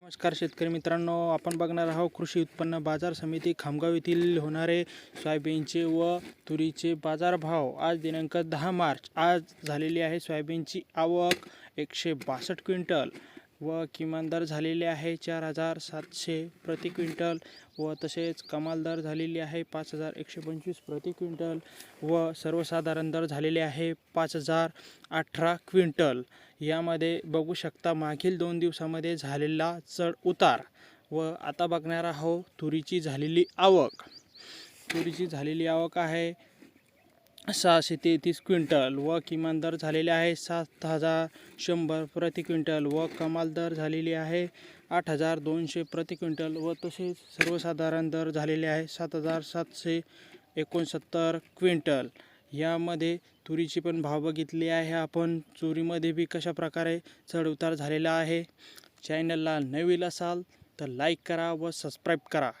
नमस्कार शेतकरी मित्रांनो, आपण बघणार आहोत कृषी उत्पन्न बाजार समिती खामगाव येथील होणारे सोयाबीनचे व तुरीचे बाजारभाव। आज दिनांक 10 मार्च आज झालेली आहे सोयाबीनची आवक 162 क्विंटल व किमान दर झालेले आहे 4700 प्रति क्विंटल व तसेच कमाल दर झालेली आहे 5125 प्रति क्विंटल व सर्वसाधारण दर झालेले आहे 5018 क्विंटल। यामध्ये बघू शकता मागील 2 दिवसांमध्ये झालेला चढ उतार। व आता बघणार आहोत तुरीची झालेली आवक। तुरीची झालेली आवक आहे 633 क्विंटल व किमान दर झालेले आहे 7100 प्रति क्विंटल व कमाल दर झालेली आहे 8200 प्रति क्विंटल व तसेच सर्वसाधारण दर झालेले आहे 7769 क्विंटल। यामध्ये तुरीची पण भाव बघितले आहे आपण। तुरीमध्ये बी कशा प्रकारे चढ उतार झालेला आहे। चॅनलला नवीन असाल तर लाईक करा व सबस्क्राईब करा।